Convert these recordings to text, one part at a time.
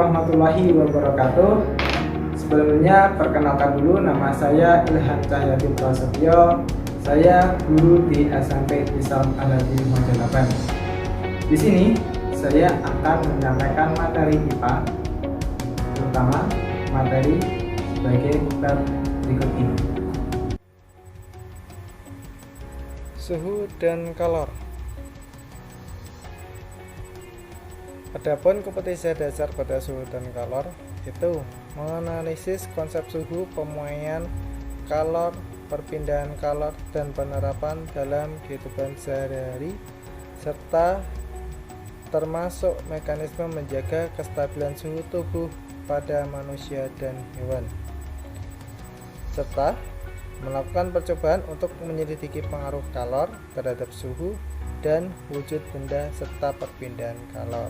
warahmatullahi wabarakatuh. Sebelumnya perkenalkan dulu, nama saya Ilham Cahyadi Prasetyo. Saya guru di SMP Islam Al-Hadi Mojolaban. Di sini saya akan menyampaikan materi IPA, terutama materi sebagai bab berikut ini. Suhu dan kalor. Adapun kompetisi dasar pada suhu dan kalor itu menganalisis konsep suhu, pemuaian kalor, perpindahan kalor, dan penerapan dalam kehidupan sehari-hari, serta termasuk mekanisme menjaga kestabilan suhu tubuh pada manusia dan hewan, serta melakukan percobaan untuk menyelidiki pengaruh kalor terhadap suhu dan wujud benda serta perpindahan kalor.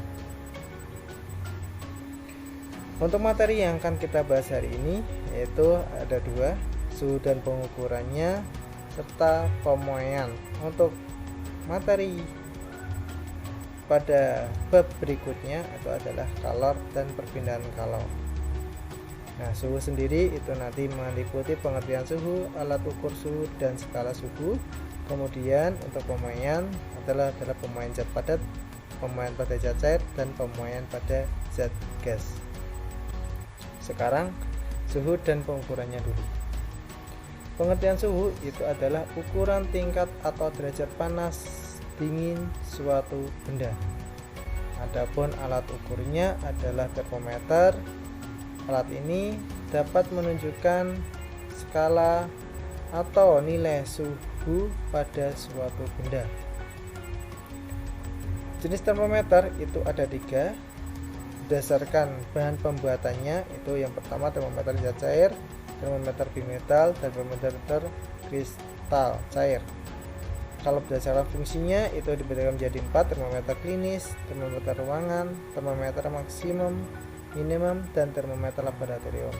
Untuk materi yang akan kita bahas hari ini yaitu ada dua, suhu dan pengukurannya serta pemuaian. Untuk materi pada bab berikutnya itu adalah kalor dan perpindahan kalor. Nah, suhu sendiri itu nanti meliputi pengertian suhu, alat ukur suhu, dan skala suhu. Kemudian untuk pemuaian adalah pemuaian zat padat, pemuaian pada zat cair, dan pemuaian pada zat gas. Sekarang suhu dan pengukurannya dulu. Pengertian suhu itu adalah ukuran tingkat atau derajat panas dingin suatu benda. Adapun alat ukurnya adalah termometer. Alat ini dapat menunjukkan skala atau nilai suhu pada suatu benda. Jenis termometer itu ada tiga. Berdasarkan bahan pembuatannya, itu yang pertama termometer zat cair, termometer bimetal, dan termometer kristal cair. Kalau berdasarkan fungsinya itu dibedakan menjadi 4: termometer klinis, termometer ruangan, termometer maksimum, minimum, dan termometer laboratorium.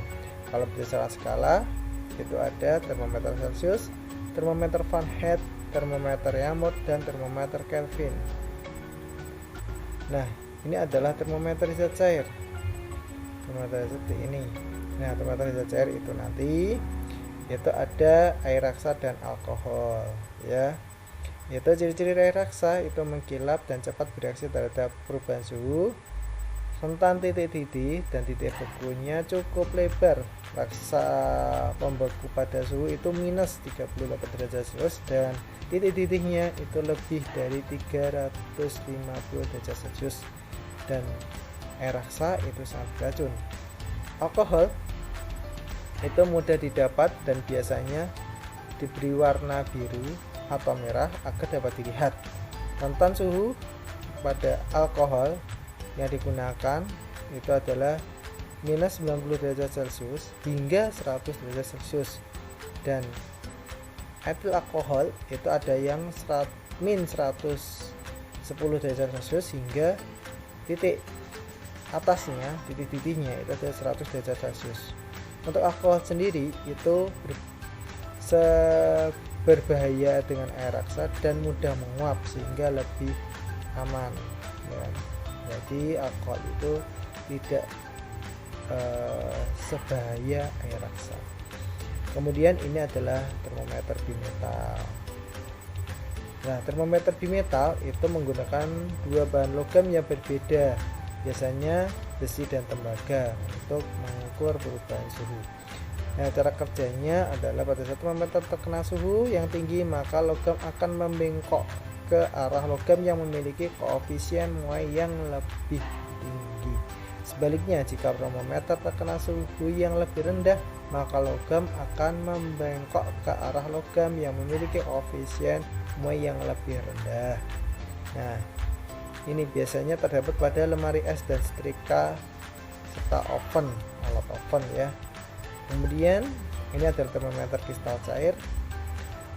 Kalau berdasarkan skala itu ada termometer Celcius, termometer Fahrenheit, termometer Raymond, dan termometer Kelvin. Nah, ini adalah termometer zat cair. Termometer seperti ini. Nah, termometer zat cair itu nanti itu ada air raksa dan alkohol, ya. Itu ciri-ciri air raksa itu mengkilap dan cepat bereaksi terhadap perubahan suhu. Rentan titik didih dan titik bekunya cukup lebar. Raksa pembeku pada suhu itu minus 38 derajat Celcius dan titik didihnya itu lebih dari 350 derajat Celcius. Dan air raksa itu sangat beracun. Alkohol itu mudah didapat dan biasanya diberi warna biru atau merah agar dapat dilihat. Rentan suhu pada alkohol yang digunakan itu adalah minus 90 derajat Celcius hingga 100 derajat Celcius, dan etil alkohol itu ada yang min 110 derajat Celcius hingga titik atasnya, titik didihnya itu ada 100 derajat Celcius. Untuk alkohol sendiri itu berbahaya dengan air raksa dan mudah menguap sehingga lebih aman, ya. Jadi alkohol itu tidak sebahaya air raksa. Kemudian ini adalah termometer bimetal. Nah, termometer bimetal itu menggunakan dua bahan logam yang berbeda, biasanya besi dan tembaga, untuk mengukur perubahan suhu. Nah, cara kerjanya adalah pada saat termometer terkena suhu yang tinggi, maka logam akan membengkok ke arah logam yang memiliki koefisien muai yang lebih tinggi. Sebaliknya, jika termometer terkena suhu yang lebih rendah, maka logam akan membengkok ke arah logam yang memiliki koefisien muai yang lebih rendah. Nah, ini biasanya terdapat pada lemari es dan setrika serta oven, alat oven, ya. Kemudian ini adalah termometer kristal cair.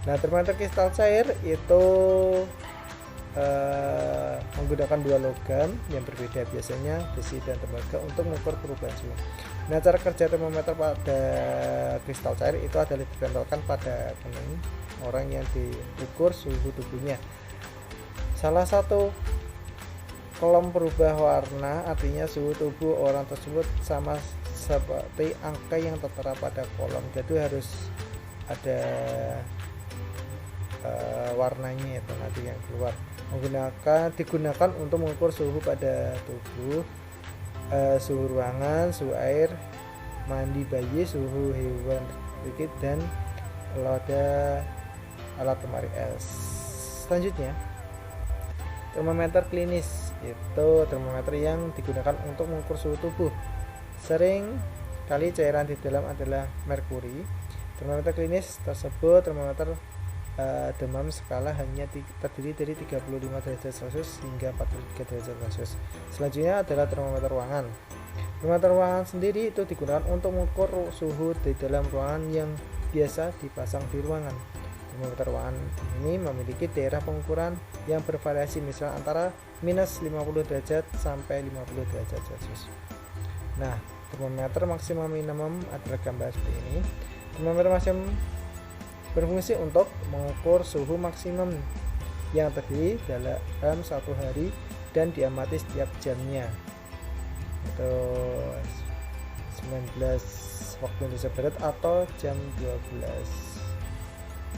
Nah, termometer kristal cair itu menggunakan dua logam yang berbeda, biasanya besi dan tembaga, untuk mengukur perubahan suhu. Nah, cara kerja termometer pada kristal cair itu adalah ditempelkan pada kening orang yang diukur suhu tubuhnya. Salah satu kolom berubah warna, artinya suhu tubuh orang tersebut sama seperti angka yang tertera pada kolom. Jadi harus ada warnanya itu nanti yang keluar. Digunakan untuk mengukur suhu pada tubuh, suhu ruangan, suhu air mandi bayi, suhu hewan liquid, dan ada alat lemari es. Selanjutnya, termometer klinis, itu termometer yang digunakan untuk mengukur suhu tubuh. Sering kali cairan di dalam adalah merkuri. Termometer klinis tersebut termometer demam skala hanya terdiri dari 35 derajat Celcius hingga 43 derajat Celcius. Selanjutnya adalah termometer ruangan. Termometer ruangan sendiri itu digunakan untuk mengukur suhu di dalam ruangan yang biasa dipasang di ruangan. Termometer ruangan ini memiliki daerah pengukuran yang bervariasi, misalnya antara minus 50 derajat sampai 50 derajat Celcius. Nah, termometer maksimum minimum adalah gambar seperti ini. Termometer maksimum berfungsi untuk mengukur suhu maksimum yang terdiri dalam satu hari dan diamati setiap jamnya. Itu 19 waktu Indonesia Barat atau jam 12.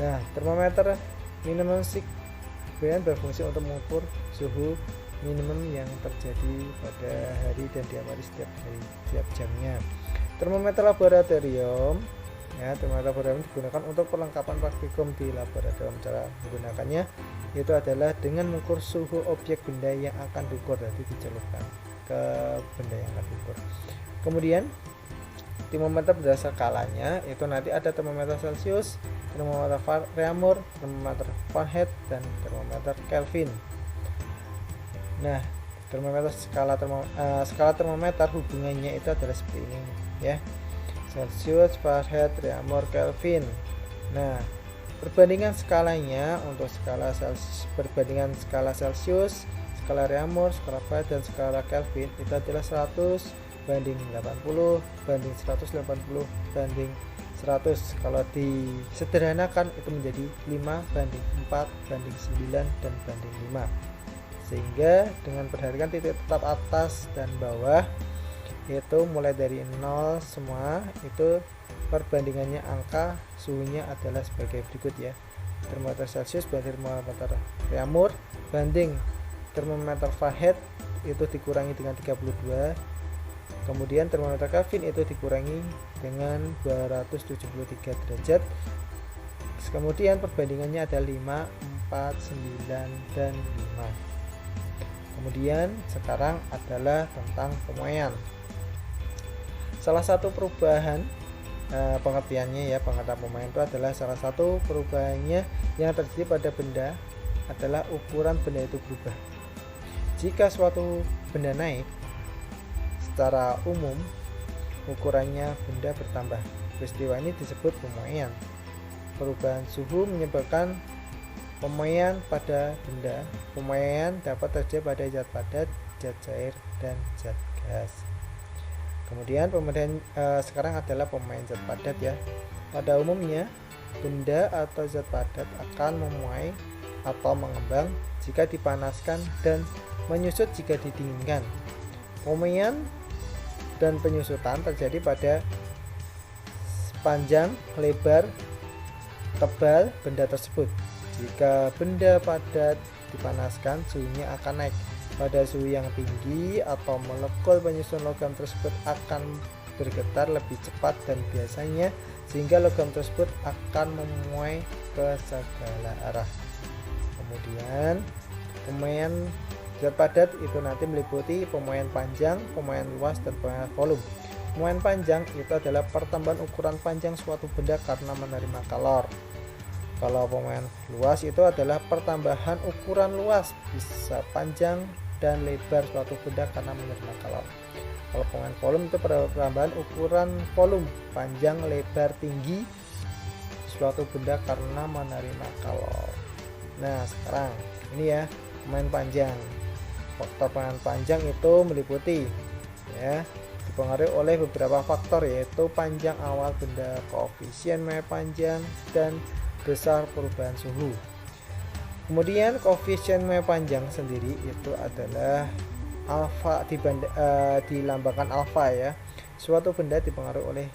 Nah, termometer minimum signifikan berfungsi untuk mengukur suhu minimum yang terjadi pada hari dan diamati setiap hari, setiap jamnya. Termometer laboratorium, ya, termometer laboratorium digunakan untuk perlengkapan praktikum di laboratorium. Cara menggunakannya itu adalah dengan mengukur suhu objek benda yang akan diukur, jadi dicelupkan ke benda yang akan diukur. Kemudian termometer berdasar skalanya, itu nanti ada termometer Celcius, termometer Reaumur, termometer Fahrenheit, dan termometer Kelvin. Nah, termometer skala termometer hubungannya itu adalah seperti ini, ya. Celcius, Fahrenheit, Reaumur, Kelvin. Nah, perbandingan skalanya untuk perbandingan skala Celcius, skala Reaumur, skala Fahrenheit, dan skala Kelvin itu adalah 100 banding 80 banding 180 banding 100. Kalau disederhanakan itu menjadi 5 banding 4 banding 9 dan banding 5. Sehingga dengan berdasarkan titik tetap atas dan bawah itu mulai dari 0 semua, itu perbandingannya angka suhunya adalah sebagai berikut, ya. Termometer Celcius banding termometer Reaumur banding termometer Fahrenheit itu dikurangi dengan 32. Kemudian termometer Kelvin itu dikurangi dengan 273 derajat. Kemudian perbandingannya ada 5, 4, 9, dan 5. Kemudian sekarang adalah tentang pemuaian. Salah satu perubahan pengertiannya, ya, pengertian pemuaian itu adalah salah satu perubahannya yang terjadi pada benda adalah ukuran benda itu berubah. Jika suatu benda naik, secara umum ukurannya benda bertambah. Peristiwa ini disebut pemuaian. Perubahan suhu menyebabkan pemuaian pada benda. Pemuaian dapat terjadi pada zat padat, zat cair, dan zat gas. Kemudian sekarang adalah pemuaian zat padat, ya. Pada umumnya benda atau zat padat akan memuai atau mengembang jika dipanaskan dan menyusut jika didinginkan. Pemuaian dan penyusutan terjadi pada panjang, lebar, tebal benda tersebut. Jika benda padat dipanaskan, suhunya akan naik pada suhu yang tinggi atau molekul penyusun logam tersebut akan bergetar lebih cepat dan biasanya, sehingga logam tersebut akan memuai ke segala arah. Kemudian pemuaian zat padat itu nanti meliputi pemuaian panjang, pemuaian luas, dan pemuaian volume. Pemuaian panjang itu adalah pertambahan ukuran panjang suatu benda karena menerima kalor. Kalau pemuaian luas itu adalah pertambahan ukuran luas, bisa panjang dan lebar suatu benda karena menerima kalor. Kalau pemuaian volume itu pertambahan ukuran volume, panjang, lebar, tinggi suatu benda karena menerima kalor. Nah, sekarang ini, ya, pemuaian panjang. Faktor pemuaian panjang itu meliputi, ya, dipengaruhi oleh beberapa faktor, yaitu panjang awal benda, koefisien pemuaian panjang, dan besar perubahan suhu. Kemudian koefisien pemuaian panjang sendiri itu adalah alfa dilambangkan alfa ya. Suatu benda dipengaruhi oleh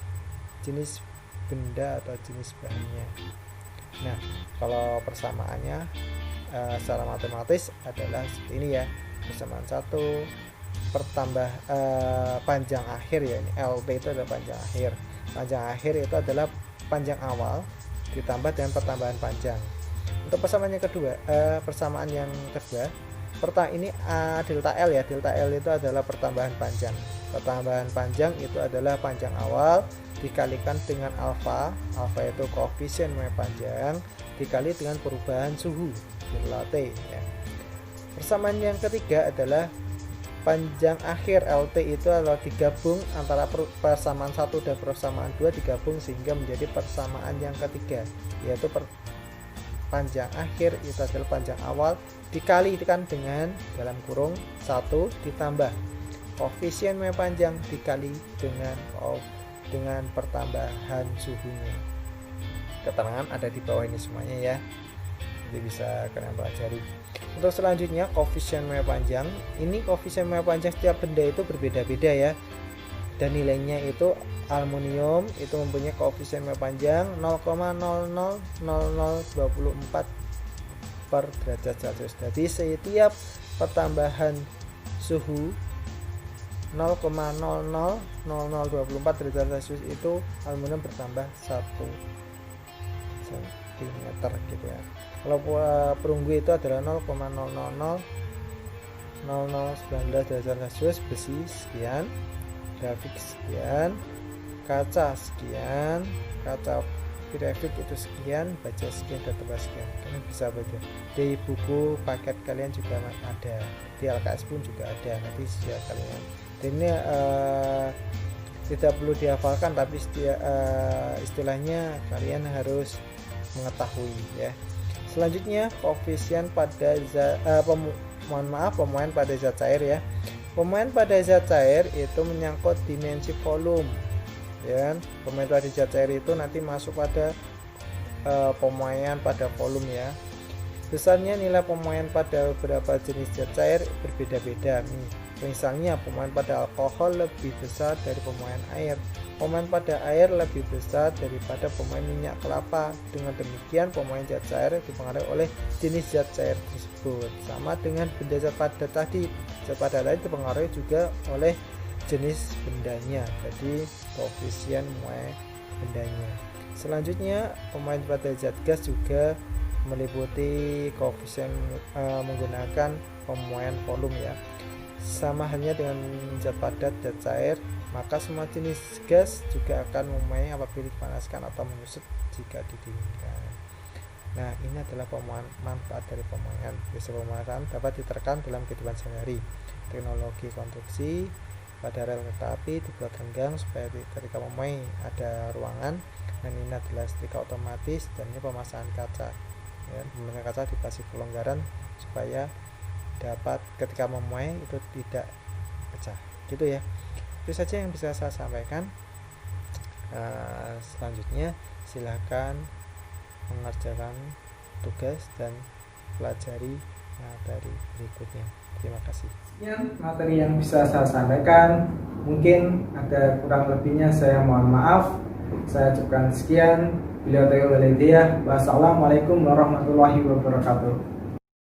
jenis benda atau jenis bahannya. Nah, kalau persamaannya secara matematis adalah seperti ini ya. Persamaan 1 pertambah panjang akhir ya, ini LP itu adalah panjang akhir. Panjang akhir itu adalah panjang awal ditambah dengan pertambahan panjang. Untuk persamaan yang kedua, persamaan yang kedua, ini delta L ya. Delta L itu adalah pertambahan panjang. Pertambahan panjang itu adalah panjang awal dikalikan dengan alfa. Alfa itu koefisien mulai panjang dikali dengan perubahan suhu delta T ya. Persamaan yang ketiga adalah panjang akhir LT itu adalah digabung antara persamaan 1 dan persamaan 2 digabung sehingga menjadi persamaan yang ketiga, yaitu panjang akhir itu adalah panjang awal dikalikan dengan dalam kurung 1 ditambah koefisien panjang dikali dengan pertambahan suhunya. Keterangan ada di bawah ini semuanya ya, jadi bisa kalian pelajari. Untuk selanjutnya koefisien panjang, ini koefisien panjang setiap benda itu berbeda-beda ya, dan nilainya itu aluminium itu mempunyai koefisien panjang 0,000024 per derajat Celcius. Jadi setiap pertambahan suhu 0,000024 derajat Celcius itu aluminium bertambah 1 cm gitu ya. Kalau perunggu itu adalah 0,000019 derajat Celcius, besi sekian, grafik sekian, kaca sekian, kaca grafik itu sekian, baja sekian, dan tebal sekian. Kalian bisa baca di buku paket kalian juga ada, di LKS pun juga ada, nanti siap kalian. Dan ini tidak perlu dihafalkan, tapi istilahnya kalian harus mengetahui ya. Selanjutnya koefisien pada pemuaian pada zat cair ya. Pemuaian pada zat cair itu menyangkut dimensi volume ya. Pemuaian pada zat cair itu nanti masuk pada pemuaian pada volume ya. Besarnya nilai pemuaian pada beberapa jenis zat cair berbeda-beda nih. Misalnya pemuaian pada alkohol lebih besar dari pemuaian air. Pemuaian pada air lebih besar daripada pemuaian minyak kelapa. Dengan demikian pemuaian zat cair dipengaruhi oleh jenis zat cair tersebut. Sama dengan benda zat padat tadi, zat padat lain dipengaruhi juga oleh jenis bendanya. Jadi koefisien muai bendanya. Selanjutnya pemuaian pada zat gas juga meliputi koefisien menggunakan pemuaian volume ya. Sama halnya dengan zat padat dan cair, maka semua jenis gas juga akan memuai apabila dipanaskan atau menyusut jika didinginkan. Nah, ini adalah manfaat dari pemuaian. Prinsip pemuaian dapat diterapkan dalam kehidupan sehari-hari. Teknologi konstruksi pada rel kereta api dibuat renggang supaya ketika memuai ada ruangan, dan ini adalah setrika otomatis, dan ini pemasangan kaca ya, pemasangan kaca dikasih kelonggaran supaya dapat ketika memuai itu tidak pecah gitu ya. Itu saja yang bisa saya sampaikan. Selanjutnya silahkan mengerjakan tugas dan pelajari materi berikutnya. Terima kasih. Sekian materi yang bisa saya sampaikan. Mungkin ada kurang lebihnya saya mohon maaf. Saya ucapkan sekian. Wassalamualaikum warahmatullahi wabarakatuh.